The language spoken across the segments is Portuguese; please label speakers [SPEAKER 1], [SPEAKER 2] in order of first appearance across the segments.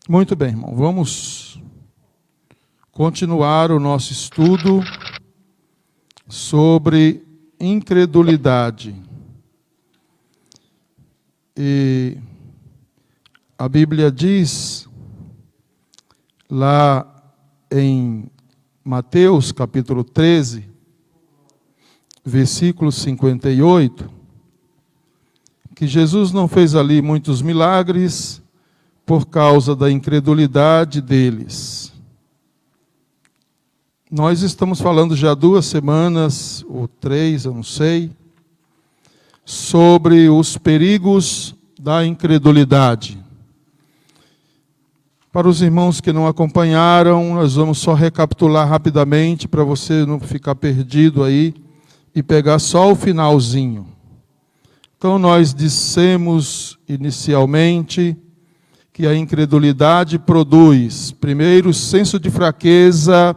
[SPEAKER 1] Muito bem, irmão. Vamos continuar o nosso estudo sobre incredulidade. E a Bíblia diz, lá em Mateus, capítulo 13, versículo 58, que Jesus não fez ali muitos milagres por causa da incredulidade deles. Nós estamos falando já há 2 semanas, ou 3, eu não sei, sobre os perigos da incredulidade. Para os irmãos que não acompanharam, nós vamos só recapitular rapidamente, para você não ficar perdido aí, e pegar só o finalzinho. Então, nós dissemos inicialmente que a incredulidade produz, primeiro, senso de fraqueza,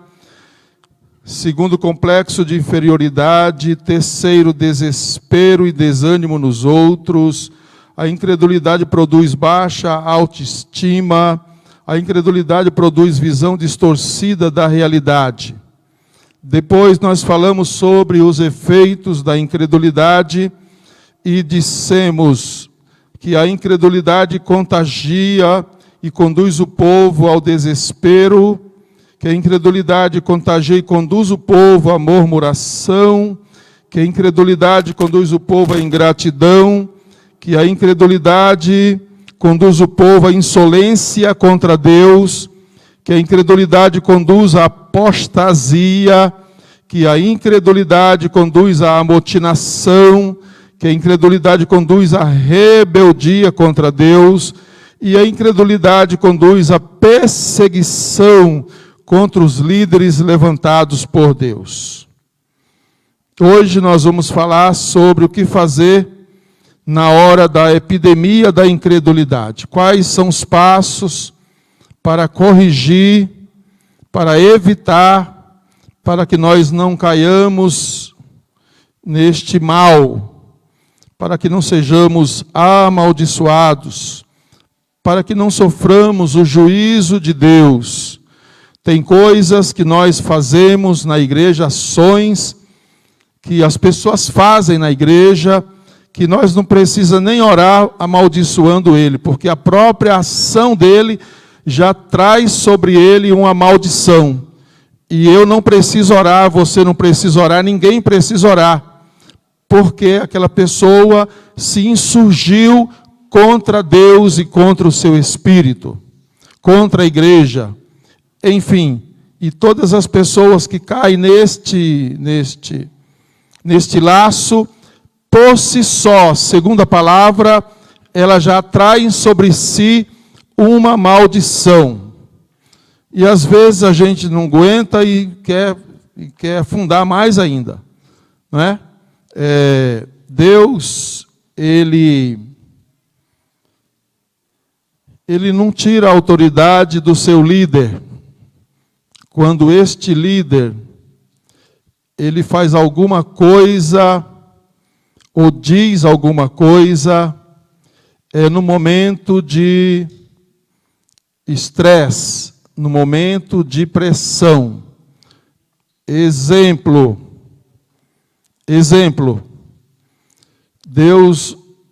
[SPEAKER 1] segundo, complexo de inferioridade, terceiro, desespero e desânimo nos outros. A incredulidade produz baixa autoestima, a incredulidade produz visão distorcida da realidade. Depois nós falamos sobre os efeitos da incredulidade e dissemos que a incredulidade contagia e conduz o povo ao desespero, que a incredulidade contagia e conduz o povo à murmuração, que a incredulidade conduz o povo à ingratidão, que a incredulidade conduz o povo à insolência contra Deus, que a incredulidade conduz à apostasia, que a incredulidade conduz à amotinação, que a incredulidade conduz à rebeldia contra Deus, e a incredulidade conduz à perseguição contra os líderes levantados por Deus. Hoje nós vamos falar sobre o que fazer na hora da epidemia da incredulidade. Quais são os passos para corrigir, para evitar, para que nós não caiamos neste mal, para que não sejamos amaldiçoados, para que não soframos o juízo de Deus. Tem coisas que nós fazemos na igreja, ações que as pessoas fazem na igreja, que nós não precisamos nem orar amaldiçoando ele, porque a própria ação dele já traz sobre ele uma maldição. E eu não preciso orar, você não precisa orar, ninguém precisa orar, porque aquela pessoa se insurgiu contra Deus e contra o seu espírito, contra a igreja, enfim, e todas as pessoas que caem neste laço, por si só, segundo a palavra, ela já traz sobre si uma maldição. E às vezes a gente não aguenta e quer afundar mais ainda, não é? Deus, Ele não tira a autoridade do seu líder. Quando este líder, ele faz alguma coisa, ou diz alguma coisa, no momento de estresse, no momento de pressão. Exemplo,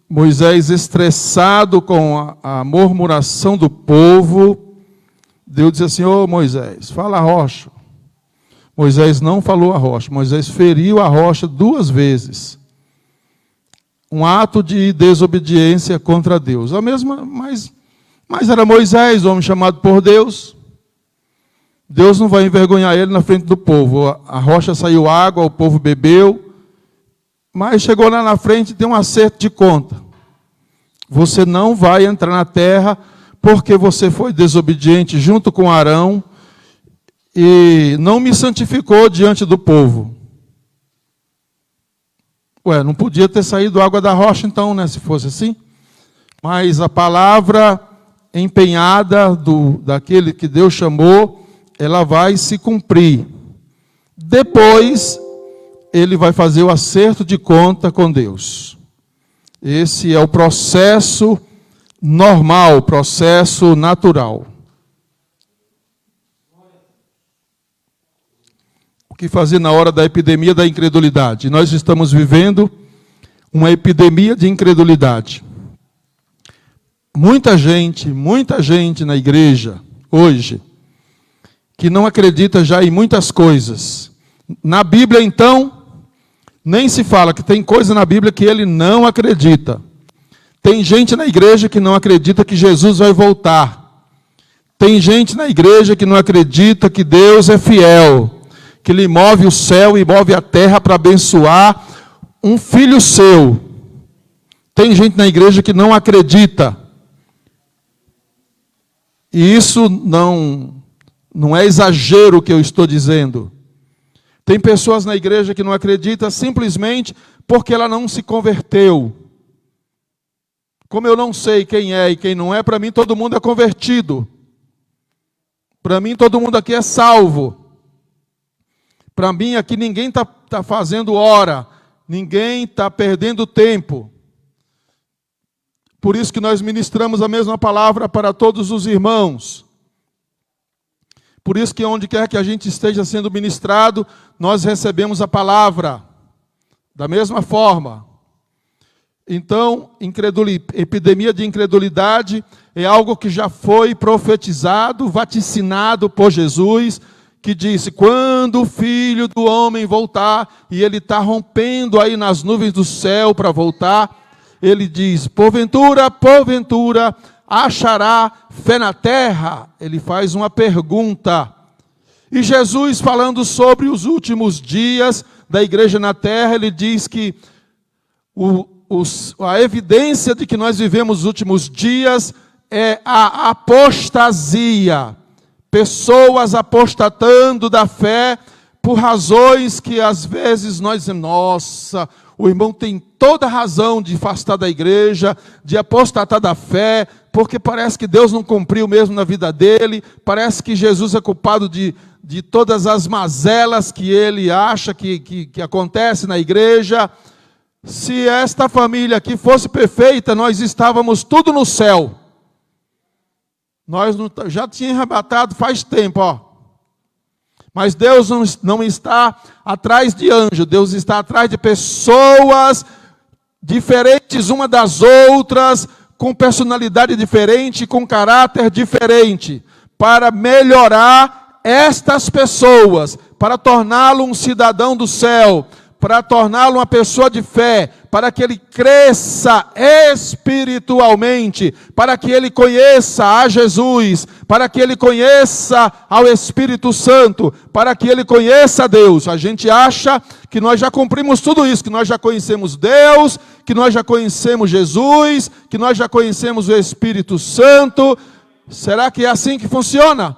[SPEAKER 1] Moisés estressado com a murmuração do povo, Deus disse assim: ô Moisés, fala a rocha. Moisés não falou a rocha, Moisés feriu a rocha 2 vezes. Um ato de desobediência contra Deus. Mas era Moisés, homem chamado por Deus. Deus não vai envergonhar ele na frente do povo. A rocha saiu água, o povo bebeu. Mas chegou lá na frente e tem um acerto de conta. Você não vai entrar na terra porque você foi desobediente junto com Arão e não me santificou diante do povo. Não podia ter saído água da rocha então, né, se fosse assim. Mas a palavra empenhada daquele que Deus chamou, ela vai se cumprir. Depois, ele vai fazer o acerto de conta com Deus. Esse é o processo normal, processo natural. que fazer na hora da epidemia da incredulidade. Nós estamos vivendo uma epidemia de incredulidade. Muita gente na igreja hoje que não acredita já em muitas coisas. Na Bíblia, então, nem se fala, que tem coisa na Bíblia que ele não acredita. Tem gente na igreja que não acredita que Jesus vai voltar. Tem gente na igreja que não acredita que Deus é fiel, que Ele move o céu e move a terra para abençoar um filho seu. Tem gente na igreja que não acredita. E isso não é exagero o que eu estou dizendo. Tem pessoas na igreja que não acreditam simplesmente porque ela não se converteu. Como eu não sei quem é e quem não é, para mim todo mundo é convertido. Para mim todo mundo aqui é salvo. Para mim aqui ninguém está fazendo hora. Ninguém está perdendo tempo. Por isso que nós ministramos a mesma palavra para todos os irmãos. Por isso que onde quer que a gente esteja sendo ministrado, nós recebemos a palavra. Da mesma forma. Então, epidemia de incredulidade é algo que já foi profetizado, vaticinado por Jesus, que disse, quando o Filho do Homem voltar, e Ele está rompendo aí nas nuvens do céu para voltar, Ele diz, porventura, achará fé na terra? Ele faz uma pergunta. E Jesus, falando sobre os últimos dias da igreja na terra, Ele diz que a evidência de que nós vivemos os últimos dias é a apostasia. Pessoas apostatando da fé por razões que às vezes nós dizemos, nossa, o irmão tem toda a razão de afastar da igreja, de apostatar da fé, porque parece que Deus não cumpriu mesmo na vida dele, parece que Jesus é culpado de todas as mazelas que ele acha que acontece na igreja. Se esta família aqui fosse perfeita, nós estávamos tudo no céu. Nós já tínhamos arrebatado faz tempo, ó. Mas Deus não está atrás de anjo, Deus está atrás de pessoas diferentes uma das outras, com personalidade diferente, com caráter diferente, para melhorar estas pessoas, para torná-lo um cidadão do céu, para torná-lo uma pessoa de fé, para que ele cresça espiritualmente, para que ele conheça a Jesus, para que ele conheça ao Espírito Santo, para que ele conheça a Deus. A gente acha que nós já cumprimos tudo isso, que nós já conhecemos Deus, que nós já conhecemos Jesus, que nós já conhecemos o Espírito Santo. Será que é assim que funciona?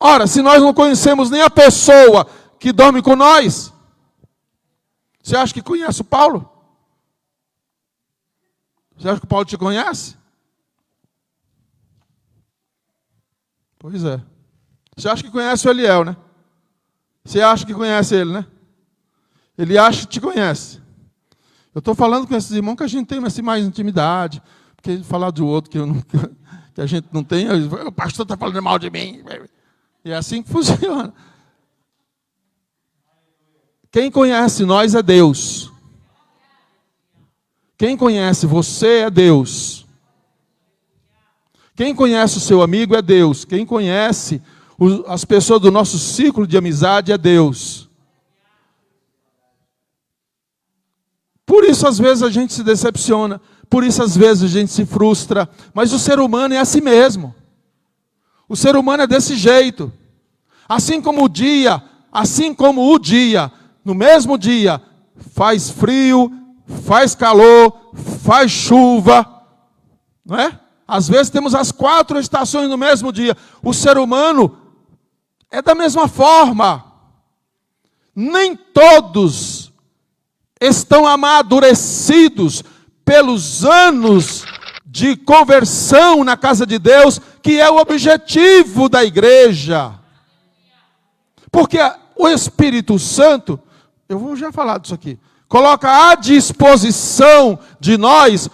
[SPEAKER 1] Ora, se nós não conhecemos nem a pessoa que dorme com nós, você acha que conhece o Paulo? Você acha que o Paulo te conhece? Pois é. Você acha que conhece o Eliel, né? Você acha que conhece ele, né? Ele acha que te conhece. Eu estou falando com esses irmãos que a gente tem assim, mais intimidade, porque falar do outro que a gente não tem, o pastor está falando mal de mim. E é assim que funciona. Quem conhece nós é Deus. Quem conhece você é Deus. Quem conhece o seu amigo é Deus. Quem conhece as pessoas do nosso círculo de amizade é Deus. Por isso, às vezes, a gente se decepciona. Por isso, às vezes, a gente se frustra. Mas o ser humano é assim mesmo. O ser humano é desse jeito. Assim como o dia, no mesmo dia, faz frio, faz calor, faz chuva, não é? Às vezes temos as 4 estações no mesmo dia. O ser humano é da mesma forma. Nem todos estão amadurecidos pelos anos de conversão na casa de Deus, que é o objetivo da igreja. Porque o Espírito Santo, eu vou já falar disso aqui, coloca à disposição de nós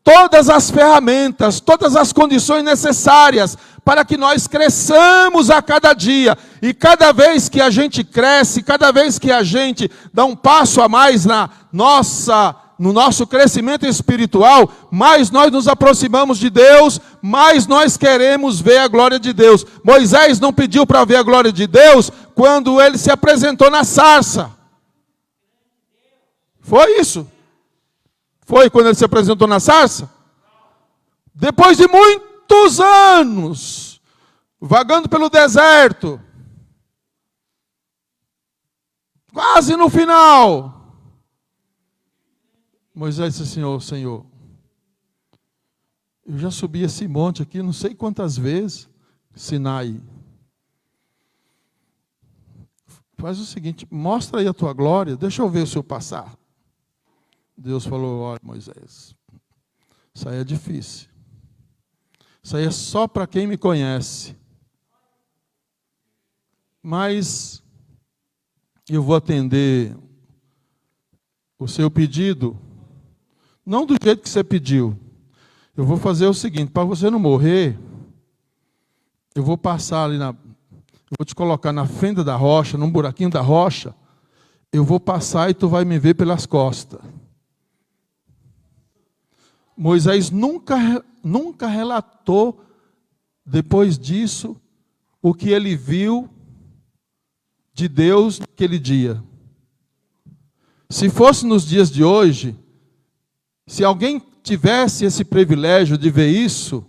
[SPEAKER 1] todas as ferramentas, todas as condições necessárias para que nós cresçamos a cada dia. E cada vez que a gente cresce, cada vez que a gente dá um passo a mais no nosso crescimento espiritual, mais nós nos aproximamos de Deus, mais nós queremos ver a glória de Deus. Moisés não pediu para ver a glória de Deus quando ele se apresentou na sarça. Foi isso? Foi quando ele se apresentou na sarça? Depois de muitos anos, vagando pelo deserto, quase no final, Moisés disse assim: "Ô Senhor, eu já subi esse monte aqui não sei quantas vezes, Sinai. Faz o seguinte, mostra aí a tua glória, deixa eu ver o seu passar." Deus falou: "Olha, Moisés, isso aí é difícil. Isso aí é só para quem me conhece. Mas eu vou atender o seu pedido, não do jeito que você pediu. Eu vou fazer o seguinte, para você não morrer, eu vou passar ali eu vou te colocar na fenda da rocha, num buraquinho da rocha, eu vou passar e tu vai me ver pelas costas." Moisés nunca relatou, depois disso, o que ele viu de Deus naquele dia. Se fosse nos dias de hoje, se alguém tivesse esse privilégio de ver isso,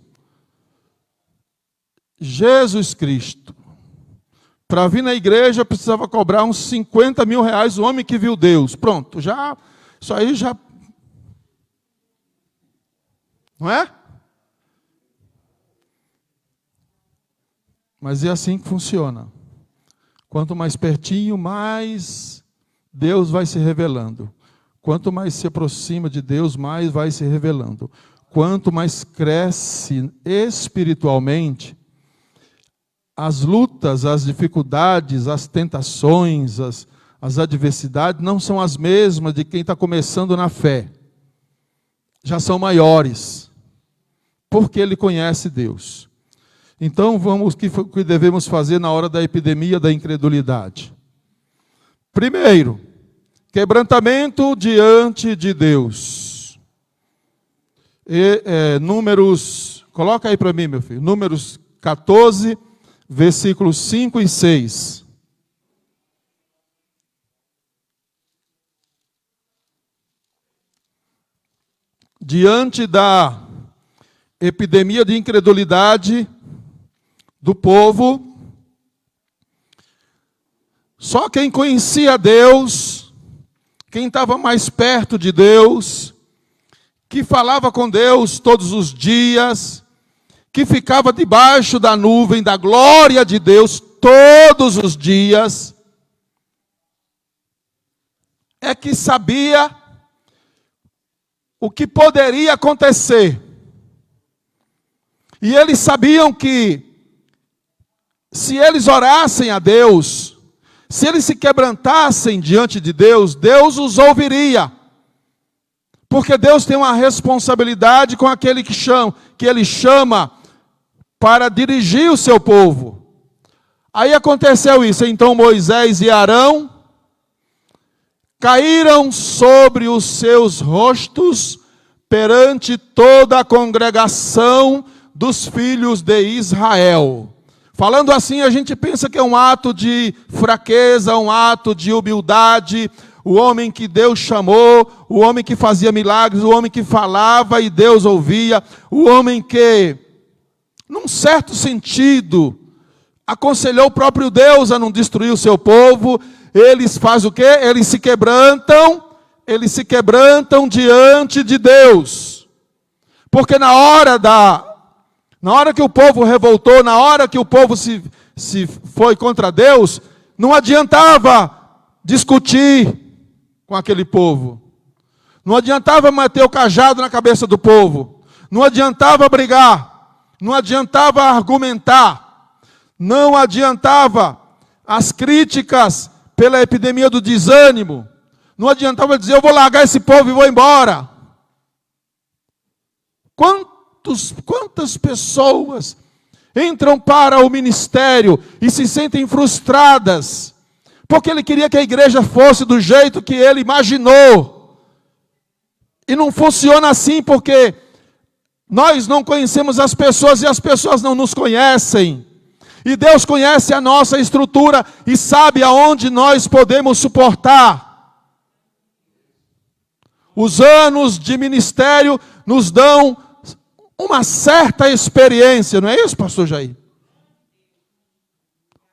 [SPEAKER 1] Jesus Cristo, para vir na igreja, precisava cobrar uns 50 mil reais o homem que viu Deus. Pronto, isso aí já... Não é? Mas é assim que funciona. Quanto mais pertinho, mais Deus vai se revelando. Quanto mais se aproxima de Deus, mais vai se revelando. Quanto mais cresce espiritualmente, as lutas, as dificuldades, as tentações, as adversidades não são as mesmas de quem está começando na fé. Já são maiores, porque ele conhece Deus. Então, o que devemos fazer na hora da epidemia da incredulidade? Primeiro, quebrantamento diante de Deus. Números, coloca aí para mim, meu filho, Números 14, versículos 5 e 6. Diante da epidemia de incredulidade do povo, só quem conhecia Deus, quem estava mais perto de Deus, que falava com Deus todos os dias, que ficava debaixo da nuvem da glória de Deus todos os dias, é que sabia o que poderia acontecer. E eles sabiam que, se eles orassem a Deus, se eles se quebrantassem diante de Deus, Deus os ouviria. Porque Deus tem uma responsabilidade com aquele que Ele chama para dirigir o seu povo. Aí aconteceu isso. Então Moisés e Arão caíram sobre os seus rostos perante toda a congregação dos filhos de Israel. Falando assim, a gente pensa que é um ato de fraqueza, um ato de humildade. O homem que Deus chamou, o homem que fazia milagres, o homem que falava e Deus ouvia, o homem que, num certo sentido, aconselhou o próprio Deus a não destruir o seu povo. Eles fazem o quê? Eles se quebrantam diante de Deus. Porque na hora que o povo revoltou, na hora que o povo se foi contra Deus, não adiantava discutir com aquele povo. Não adiantava meter o cajado na cabeça do povo. Não adiantava brigar. Não adiantava argumentar. Não adiantava as críticas pela epidemia do desânimo. Não adiantava dizer, eu vou largar esse povo e vou embora. Quantas pessoas entram para o ministério e se sentem frustradas, porque ele queria que a igreja fosse do jeito que ele imaginou. E não funciona assim, porque nós não conhecemos as pessoas e as pessoas não nos conhecem. E Deus conhece a nossa estrutura e sabe aonde nós podemos suportar. Os anos de ministério nos dão uma certa experiência, não é isso, pastor Jair?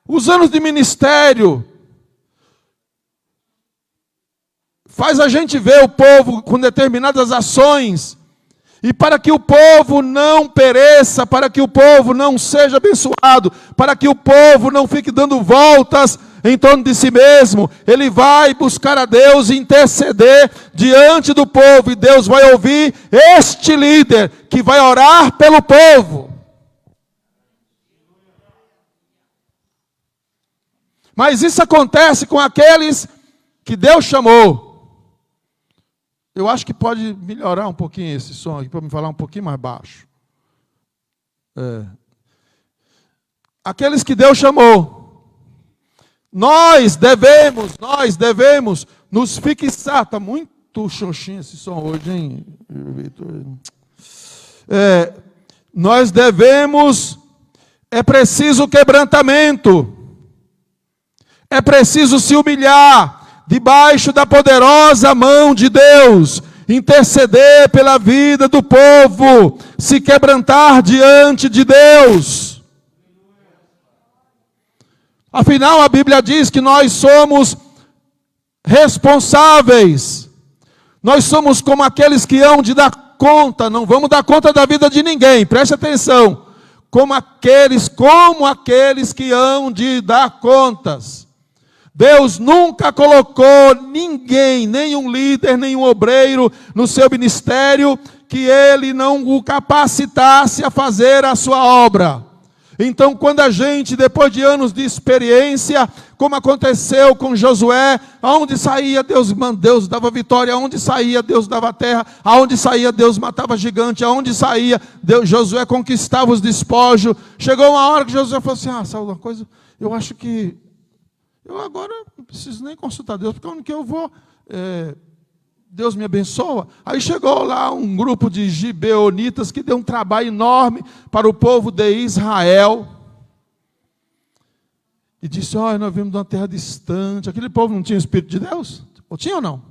[SPEAKER 1] Os anos de ministério faz a gente ver o povo com determinadas ações, e para que o povo não pereça, para que o povo não seja abençoado, para que o povo não fique dando voltas em torno de si mesmo, ele vai buscar a Deus e interceder diante do povo, e Deus vai ouvir este líder que vai orar pelo povo. Mas isso acontece com aqueles que Deus chamou. Eu acho que pode melhorar um pouquinho esse som aqui, para me falar um pouquinho mais baixo. Aqueles que Deus chamou. Nós devemos nos fixar. Está muito xoxinho esse som hoje, hein, Vitor? Nós devemos, é preciso quebrantamento. É preciso se humilhar debaixo da poderosa mão de Deus, interceder pela vida do povo, se quebrantar diante de Deus. Afinal, a Bíblia diz que nós somos responsáveis, nós somos como aqueles que hão de dar conta, não vamos dar conta da vida de ninguém, preste atenção, como aqueles que hão de dar contas. Deus nunca colocou ninguém, nenhum líder, nenhum obreiro no seu ministério, que ele não o capacitasse a fazer a sua obra. Então, quando a gente, depois de anos de experiência, como aconteceu com Josué, aonde saía Deus dava vitória, aonde saía Deus dava terra, aonde saía Deus matava gigante, aonde saía Josué conquistava os despojos. Chegou uma hora que Josué falou assim: sabe uma coisa? Eu acho que eu agora não preciso nem consultar Deus, porque onde que eu vou, Deus me abençoa. Aí chegou lá um grupo de gibeonitas que deu um trabalho enorme para o povo de Israel. E disse: olha, nós viemos de uma terra distante. Aquele povo não tinha o Espírito de Deus? Ou tinha ou não?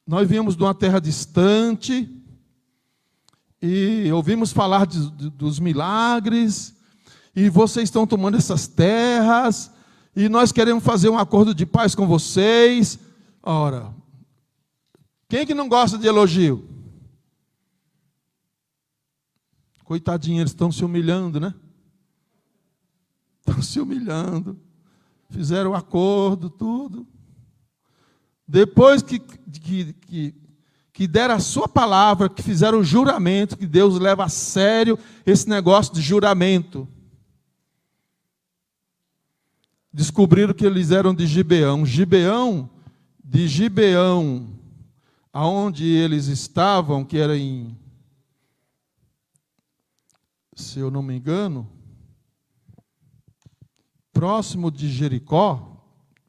[SPEAKER 1] Nós viemos de uma terra distante e ouvimos falar dos milagres. E vocês estão tomando essas terras, e nós queremos fazer um acordo de paz com vocês. Ora, quem que não gosta de elogio? Coitadinho, eles estão se humilhando, né? Estão se humilhando. Fizeram o acordo, tudo. Depois que deram a sua palavra, que fizeram o juramento, que Deus leva a sério esse negócio de juramento. Descobriram que eles eram de Gibeão. De Gibeão, aonde eles estavam, que era se eu não me engano, próximo de Jericó,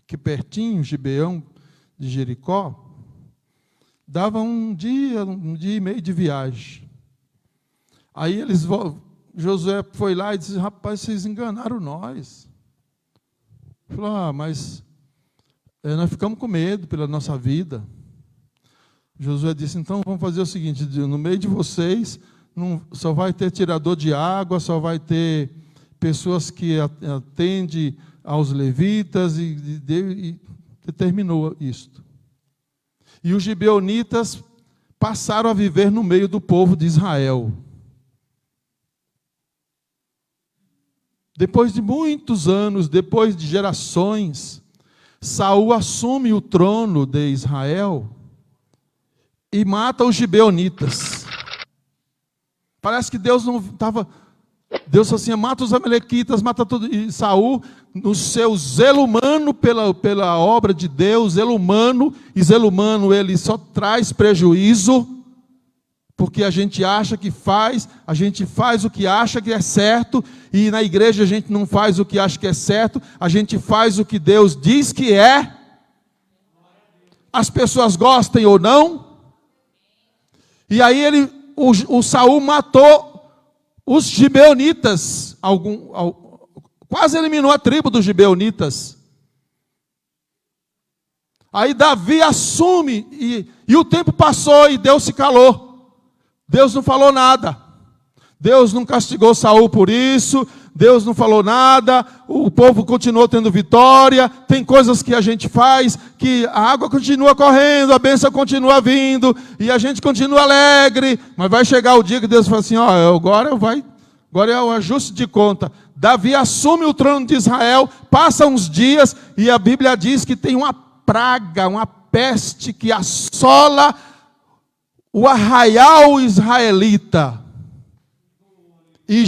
[SPEAKER 1] que pertinho, Gibeão de Jericó, dava um dia e meio de viagem. Aí Josué foi lá e disse: rapaz, vocês enganaram nós. Falou: mas nós ficamos com medo pela nossa vida. Josué disse: então vamos fazer o seguinte, no meio de vocês só vai ter tirador de água, só vai ter pessoas que atendem aos levitas, e determinou isto. E os gibeonitas passaram a viver no meio do povo de Israel. Depois de muitos anos, depois de gerações, Saul assume o trono de Israel e mata os gibeonitas. Parece que Deus não estava... Deus falou assim: mata os amalequitas, mata tudo. E Saul, no seu zelo humano pela obra de Deus, zelo humano, ele só traz prejuízo, porque a gente acha que faz, a gente faz o que acha que é certo, e na igreja a gente não faz o que acha que é certo, a gente faz o que Deus diz que é, as pessoas gostem ou não, e aí o Saul matou os gibeonitas, quase eliminou a tribo dos gibeonitas. Aí Davi assume, e o tempo passou e Deus se calou. Deus não falou nada. Deus não castigou Saul por isso. Deus não falou nada. O povo continuou tendo vitória. Tem coisas que a gente faz que a água continua correndo, a bênção continua vindo e a gente continua alegre. Mas vai chegar o dia que Deus fala assim: ó, agora é o ajuste de conta. Davi assume o trono de Israel. Passa uns dias e a Bíblia diz que tem uma praga, uma peste que assola o arraial israelita. E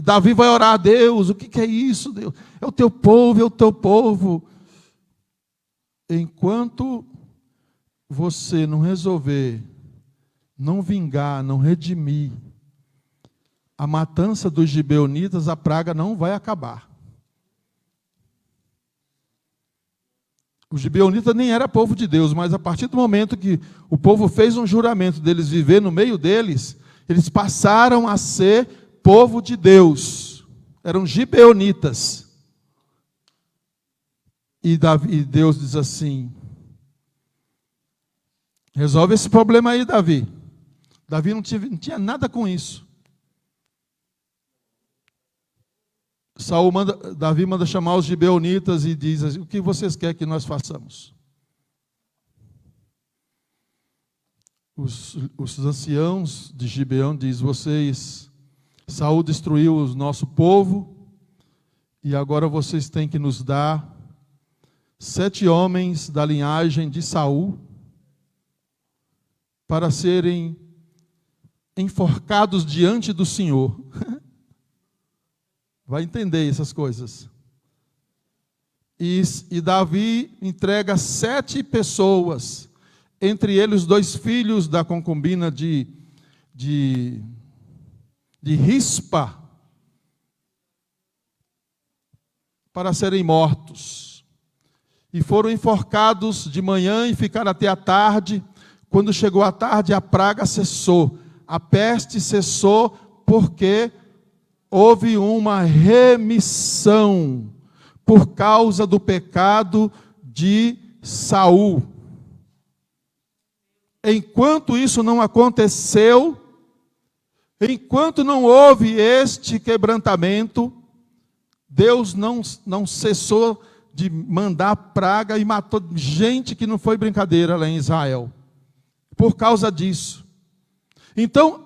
[SPEAKER 1] Davi vai orar a Deus: o que é isso, Deus? É o teu povo, é o teu povo. Enquanto você não resolver, não vingar, não redimir a matança dos gibeonitas, a praga não vai acabar. Os gibeonitas nem era povo de Deus, mas a partir do momento que o povo fez um juramento deles viver no meio deles, eles passaram a ser povo de Deus. Eram gibeonitas. E Deus diz assim: resolve esse problema aí, Davi. Davi não tinha nada com isso. Davi manda chamar os gibeonitas e diz assim: o que vocês querem que nós façamos? Os anciãos de Gibeão dizem: Saul destruiu o nosso povo, e agora vocês têm que nos dar 7 homens da linhagem de Saul, para serem enforcados diante do Senhor. Vai entender essas coisas. E Davi entrega 7 pessoas, entre eles os 2 filhos da concubina de Rispa, para serem mortos. E foram enforcados de manhã e ficaram até a tarde. Quando chegou a tarde, a praga cessou. A peste cessou porque houve uma remissão por causa do pecado de Saul. Enquanto isso não aconteceu, enquanto não houve este quebrantamento, Deus não cessou de mandar praga e matou gente que não foi brincadeira lá em Israel. Por causa disso. Então,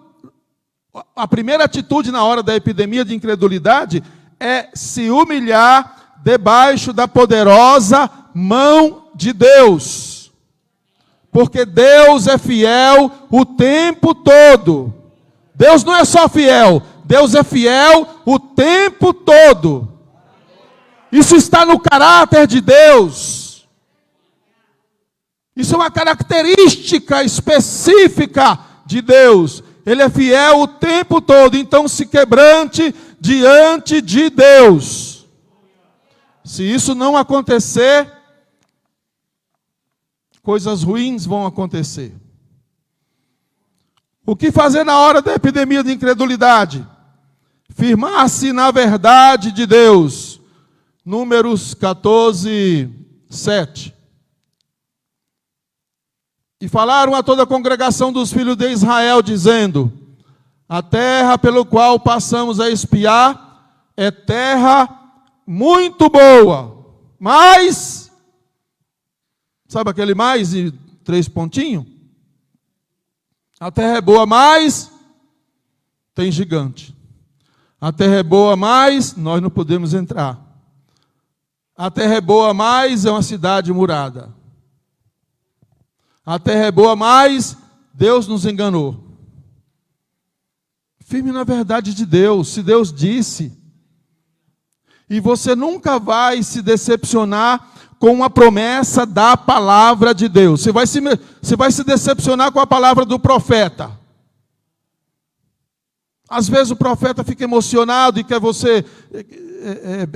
[SPEAKER 1] a primeira atitude na hora da epidemia de incredulidade é se humilhar debaixo da poderosa mão de Deus. Porque Deus é fiel o tempo todo. Deus não é só fiel, Deus é fiel o tempo todo. Isso está no caráter de Deus. Isso é uma característica específica de Deus. Ele é fiel o tempo todo, então se quebrante diante de Deus. Se isso não acontecer, coisas ruins vão acontecer. O que fazer na hora da epidemia de incredulidade? Firmar-se na verdade de Deus. Números 14, 7. E falaram a toda a congregação dos filhos de Israel, dizendo: a terra pelo qual passamos a espiar é terra muito boa. Mas, sabe aquele mais e 3 pontinhos? A terra é boa, mas tem gigante. A terra é boa, mas nós não podemos entrar. A terra é boa, mas é uma cidade murada. A terra é boa, mas Deus nos enganou. Firme na verdade de Deus, se Deus disse. E você nunca vai se decepcionar com a promessa da palavra de Deus. Você vai se decepcionar com a palavra do profeta. Às vezes o profeta fica emocionado e quer você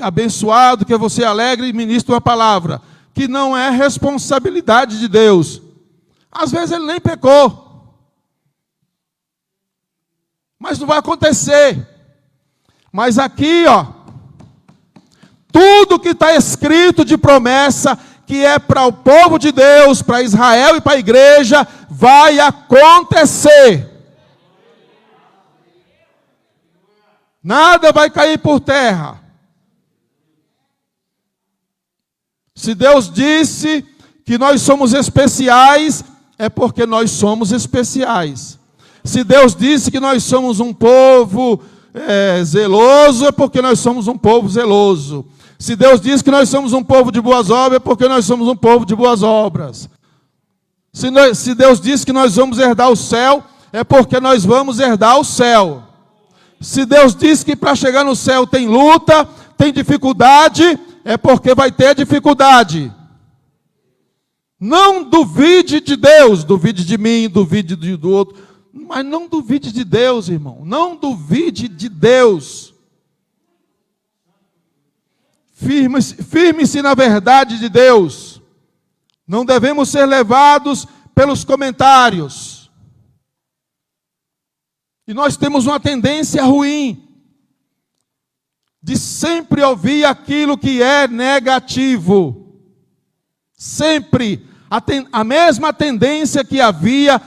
[SPEAKER 1] abençoado, quer você alegre e ministra uma palavra que não é responsabilidade de Deus. Às vezes ele nem pecou. Mas não vai acontecer. Mas aqui, tudo que está escrito de promessa, que é para o povo de Deus, para Israel e para a igreja, vai acontecer. Nada vai cair por terra. Se Deus disse que nós somos especiais, é porque nós somos especiais. Se Deus disse que nós somos um povo zeloso, é porque nós somos um povo zeloso. Se Deus diz que nós somos um povo de boas obras, é porque nós somos um povo de boas obras. Se Deus diz que nós vamos herdar o céu, é porque nós vamos herdar o céu. Se Deus diz que para chegar no céu tem luta, tem dificuldade, é porque vai ter dificuldade. Não duvide de Deus, duvide de mim, duvide do outro, mas não duvide de Deus, irmão. Não duvide de Deus. Firme-se na verdade de Deus. Não devemos ser levados pelos comentários. E nós temos uma tendência ruim de sempre ouvir aquilo que é negativo. Sempre. A mesma tendência que havia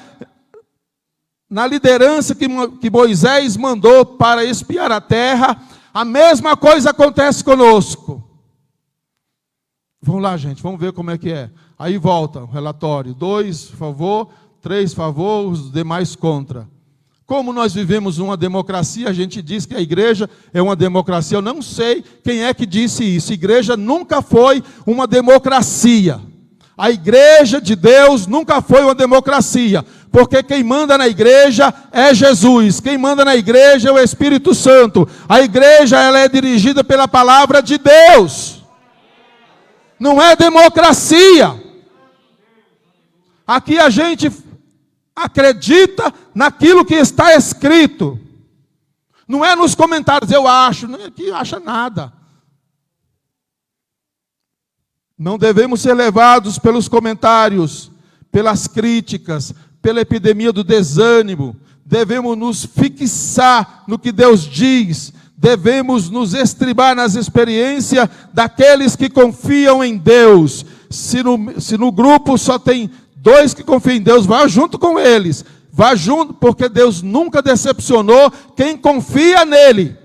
[SPEAKER 1] na liderança que Moisés mandou para espiar a terra, a mesma coisa acontece conosco. Vamos lá, gente, vamos ver como é que é. Aí volta o relatório. 2 favor, 3 favor, os demais contra. Como nós vivemos uma democracia, a gente diz que a igreja é uma democracia. Eu não sei quem é que disse isso. A igreja nunca foi uma democracia. A igreja de Deus nunca foi uma democracia. Porque quem manda na igreja é Jesus. Quem manda na igreja é o Espírito Santo. A igreja ela é dirigida pela palavra de Deus. Não é democracia. Aqui a gente acredita naquilo que está escrito. Não é nos comentários, eu acho. Aqui acha nada. Não devemos ser levados pelos comentários, pelas críticas, pela epidemia do desânimo. Devemos nos fixar no que Deus diz. Devemos nos estribar nas experiências daqueles que confiam em Deus. Se no grupo só tem 2 que confiam em Deus, vá junto com eles. Vá junto, porque Deus nunca decepcionou quem confia nele.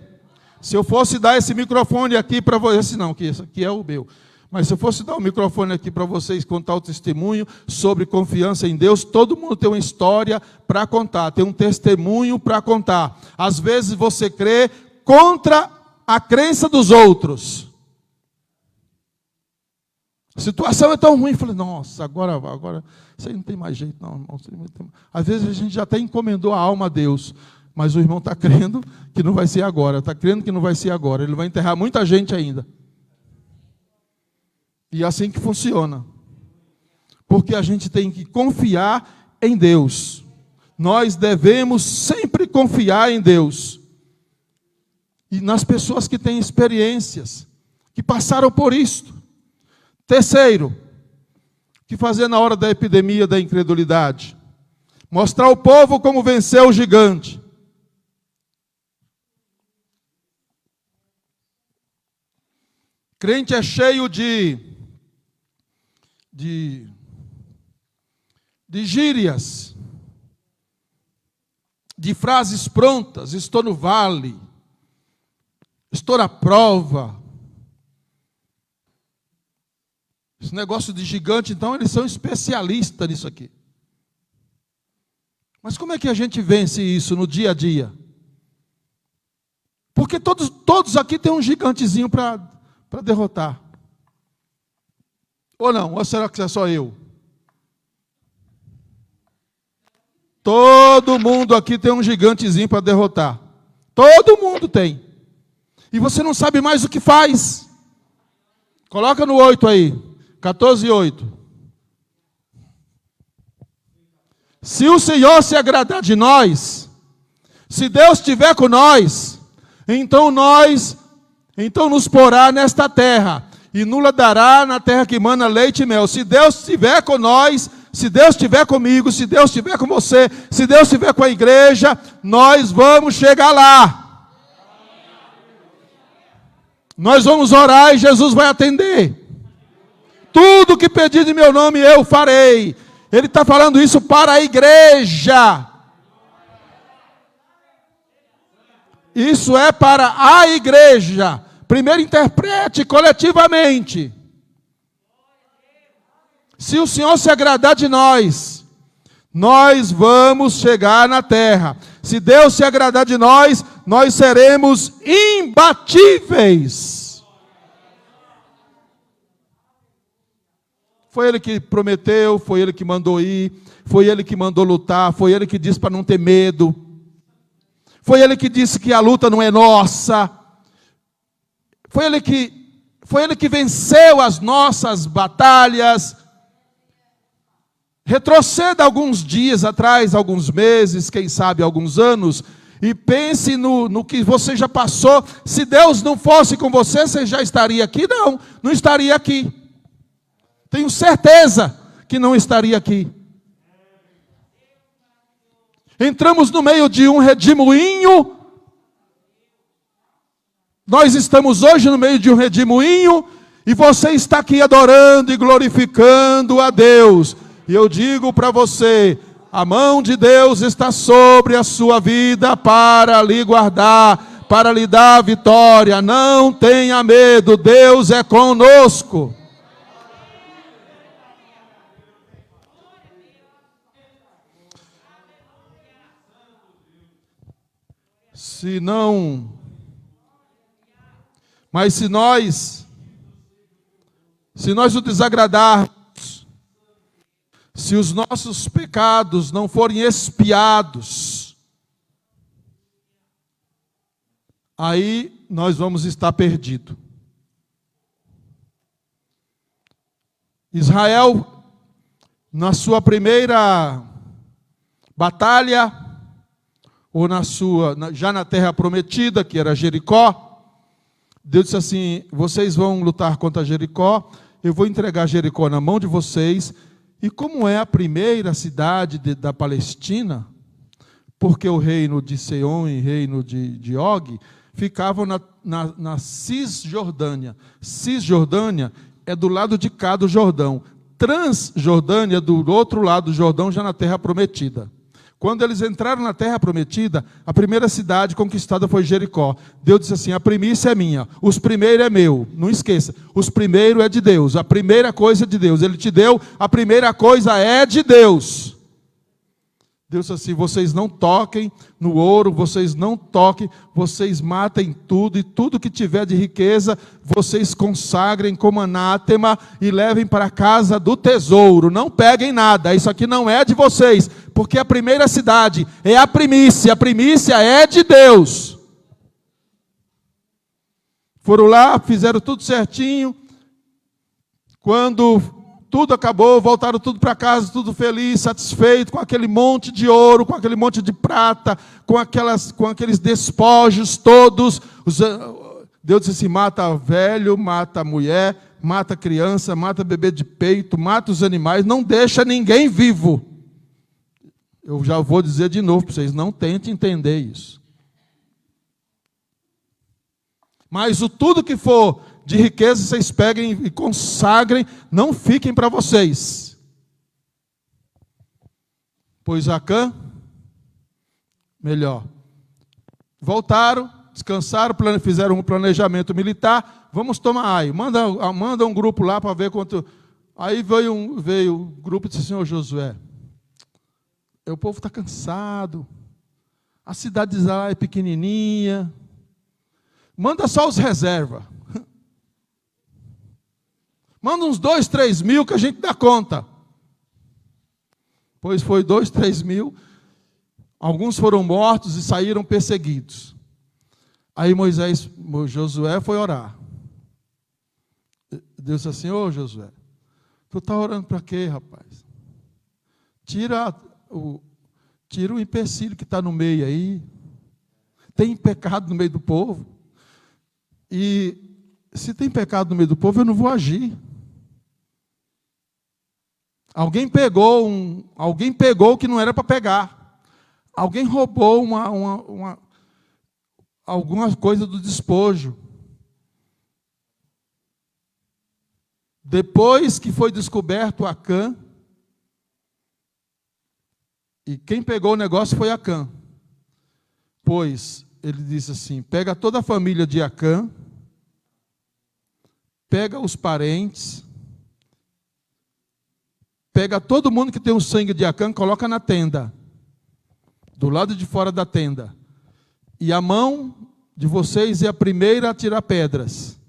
[SPEAKER 1] Se eu fosse dar esse microfone aqui para vocês, não, que esse aqui é o meu. Mas se eu fosse dar o microfone aqui para vocês contar o testemunho sobre confiança em Deus, todo mundo tem uma história para contar, tem um testemunho para contar. Às vezes você crê contra a crença dos outros. A situação é tão ruim, eu falei, nossa, agora isso aí não tem mais jeito, não. Às vezes a gente já até encomendou a alma a Deus, mas o irmão está crendo que não vai ser agora, está crendo que não vai ser agora, ele vai enterrar muita gente ainda. E é assim que funciona. Porque a gente tem que confiar em Deus. Nós devemos sempre confiar em Deus. E nas pessoas que têm experiências, que passaram por isto. Terceiro, o que fazer na hora da epidemia da incredulidade? Mostrar ao povo como vencer o gigante. Crente é cheio de gírias, de frases prontas. Estou no vale, estou na prova. Esse negócio de gigante, então, eles são especialistas nisso aqui. Mas como é que a gente vence isso no dia a dia? Porque todos aqui têm um gigantezinho para derrotar. Ou não? Ou será que é só eu? Todo mundo aqui tem um gigantezinho para derrotar. Todo mundo tem. E você não sabe mais o que faz. Coloca no 8 aí. 14:8. Se o Senhor se agradar de nós, se Deus estiver com nós, então nos porá nesta terra, e nos dará na terra que mana leite e mel. Se Deus estiver com nós, se Deus estiver comigo, se Deus estiver com você, se Deus estiver com a igreja, nós vamos chegar lá. Nós vamos orar e Jesus vai atender. Tudo que pedir em meu nome eu farei. Ele está falando isso para a igreja. Isso é para a igreja. Primeiro interprete coletivamente. Se o Senhor se agradar de nós, nós vamos chegar na terra. Se Deus se agradar de nós, nós seremos imbatíveis. Foi Ele que prometeu, foi Ele que mandou ir, foi Ele que mandou lutar, foi Ele que disse para não ter medo. Foi Ele que disse que a luta não é nossa. Foi Ele que venceu as nossas batalhas. Retroceda alguns dias atrás, alguns meses, quem sabe alguns anos, e pense no que você já passou. Se Deus não fosse com você, você já estaria aqui? Não estaria aqui. Tenho certeza que não estaria aqui. Entramos no meio de um redemoinho. Nós estamos hoje no meio de um redemoinho, e você está aqui adorando e glorificando a Deus. E eu digo para você, a mão de Deus está sobre a sua vida para lhe guardar, para lhe dar a vitória. Não tenha medo, Deus é conosco. Mas se nós o desagradarmos, se os nossos pecados não forem expiados, aí nós vamos estar perdidos. Israel, na sua primeira batalha, ou já na terra prometida, que era Jericó, Deus disse assim: vocês vão lutar contra Jericó, eu vou entregar Jericó na mão de vocês. E como é a primeira cidade da Palestina, porque o reino de Seom e o reino de Og ficavam na Cisjordânia. Cisjordânia é do lado de cá do Jordão. Transjordânia é do outro lado do Jordão, já na terra prometida. Quando eles entraram na terra prometida, a primeira cidade conquistada foi Jericó. Deus disse assim: a primícia é minha, os primeiros é meu. Não esqueça, os primeiros é de Deus, a primeira coisa é de Deus. Ele te deu, a primeira coisa é de Deus. Deus disse assim: vocês não toquem no ouro, vocês não toquem, vocês matem tudo, e tudo que tiver de riqueza, vocês consagrem como anátema e levem para a casa do tesouro. Não peguem nada, isso aqui não é de vocês, porque a primeira cidade é a primícia é de Deus. Foram lá, fizeram tudo certinho. Quando tudo acabou, voltaram tudo para casa, tudo feliz, satisfeito, com aquele monte de ouro, com aquele monte de prata, com aqueles despojos todos. Deus disse assim: mata velho, mata mulher, mata criança, mata bebê de peito, mata os animais, não deixa ninguém vivo. Eu já vou dizer de novo para vocês, não tentem entender isso. Mas tudo que for de riqueza, vocês peguem e consagrem, não fiquem para vocês. Pois Acã, melhor, voltaram, descansaram, fizeram um planejamento militar. Vamos tomar Ai, manda um grupo lá para ver quanto. Aí veio um grupo e disse: Senhor Josué, o povo está cansado, a cidade de Israel é pequenininha, manda só os reservas. Manda uns 2, 3 mil que a gente dá conta. Pois foi 2, 3 mil. Alguns foram mortos e saíram perseguidos. Aí Josué foi orar. Deus disse assim: ô Josué, Tu está orando para quê, rapaz? Tira o empecilho que está no meio aí. Tem pecado no meio do povo. E se tem pecado no meio do povo, eu não vou agir. Alguém pegou o que não era para pegar. Alguém roubou alguma coisa do despojo. Depois que foi descoberto Acã, e quem pegou o negócio foi Acã. Pois ele disse assim: pega toda a família de Acã, pega os parentes, pega todo mundo que tem o sangue de Acã, coloca na tenda, do lado de fora da tenda. E a mão de vocês é a primeira a tirar pedras.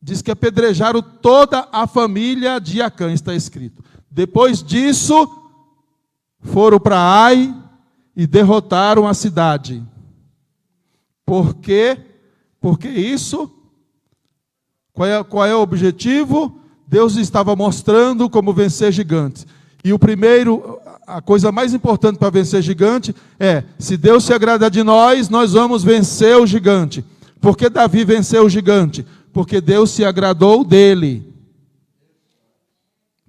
[SPEAKER 1] Diz que apedrejaram toda a família de Acã, está escrito. Depois disso, foram para Ai e derrotaram a cidade. Por quê? Porque isso, qual é o objetivo? Deus estava mostrando como vencer gigantes. E a coisa mais importante para vencer gigante é, se Deus se agradar de nós, nós vamos vencer o gigante. Por que Davi venceu o gigante? Porque Deus se agradou dele.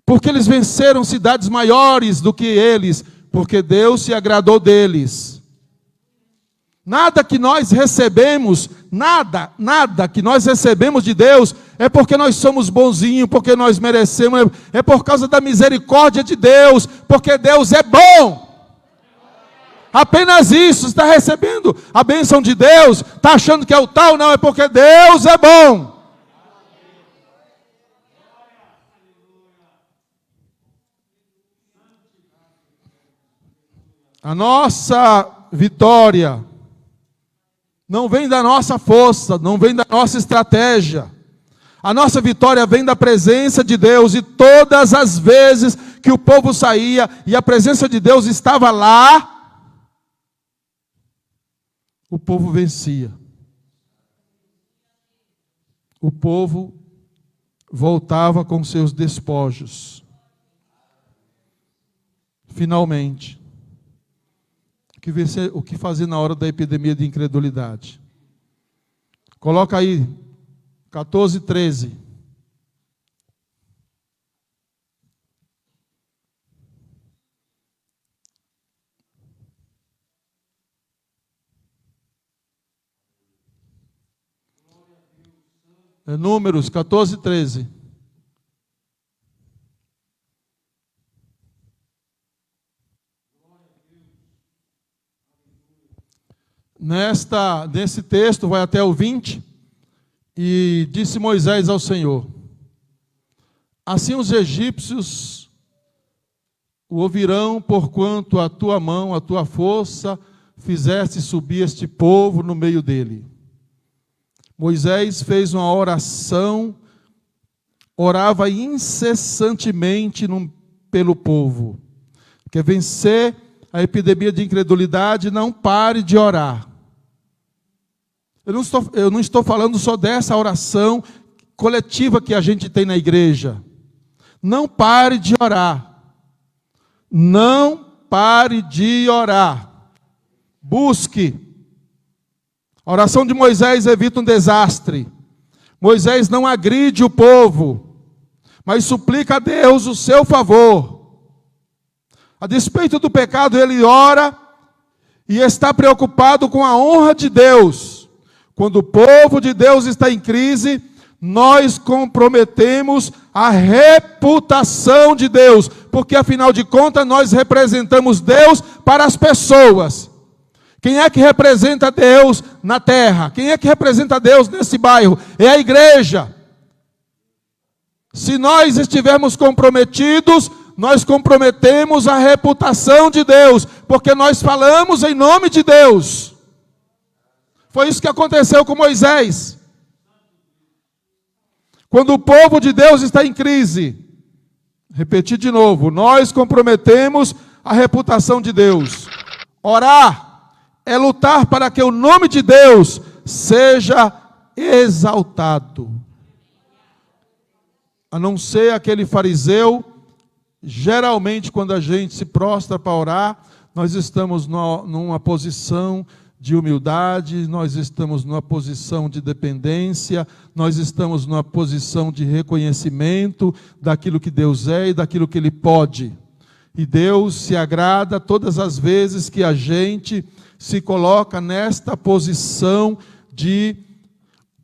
[SPEAKER 1] Porque eles venceram cidades maiores do que eles, porque Deus se agradou deles. Nada que nós recebemos, nada que nós recebemos de Deus, é porque nós somos bonzinhos, porque nós merecemos, é por causa da misericórdia de Deus, porque Deus é bom. Apenas isso, está recebendo a bênção de Deus, está achando que é o tal, não, é porque Deus é bom. A nossa vitória não vem da nossa força, não vem da nossa estratégia. A nossa vitória vem da presença de Deus. E todas as vezes que o povo saía e a presença de Deus estava lá, o povo vencia. O povo voltava com seus despojos. Finalmente. O que fazer na hora da epidemia de incredulidade? Coloca aí, 14, 13. Números 14, 13. Nesse texto, vai até o 20, e disse Moisés ao Senhor: assim os egípcios o ouvirão, porquanto a tua mão, a tua força, fizeste subir este povo no meio dele. Moisés fez uma oração, orava incessantemente pelo povo. Quer vencer a epidemia de incredulidade? Não pare de orar. Eu não estou falando só dessa oração coletiva que a gente tem na igreja. Não pare de orar. Não pare de orar. Busque. A oração de Moisés evita um desastre. Moisés não agride o povo, mas suplica a Deus o seu favor. A despeito do pecado, ele ora e está preocupado com a honra de Deus. Quando o povo de Deus está em crise, nós comprometemos a reputação de Deus, porque afinal de contas nós representamos Deus para as pessoas. Quem é que representa Deus na terra? Quem é que representa Deus nesse bairro? É a igreja. Se nós estivermos comprometidos, nós comprometemos a reputação de Deus, porque nós falamos em nome de Deus. Foi isso que aconteceu com Moisés. Quando o povo de Deus está em crise, repetir de novo, nós comprometemos a reputação de Deus. Orar é lutar para que o nome de Deus seja exaltado. a não ser aquele fariseu. Geralmente, quando a gente se prostra para orar, nós estamos numa posição de humildade, nós estamos numa posição de dependência, nós estamos numa posição de reconhecimento daquilo que Deus é e daquilo que Ele pode. E Deus se agrada todas as vezes que a gente se coloca nesta posição de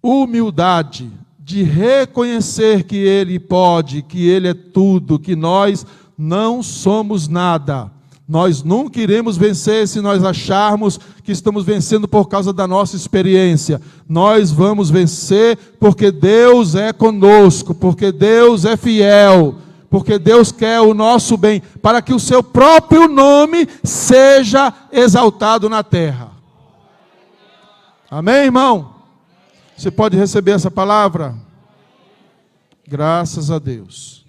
[SPEAKER 1] humildade, de reconhecer que Ele pode, que Ele é tudo, que nós não somos nada. Nós nunca iremos vencer se nós acharmos que estamos vencendo por causa da nossa experiência. Nós vamos vencer porque Deus é conosco, porque Deus é fiel, porque Deus quer o nosso bem, para que o seu próprio nome seja exaltado na terra. Amém, irmão? Você pode receber essa palavra? Graças a Deus.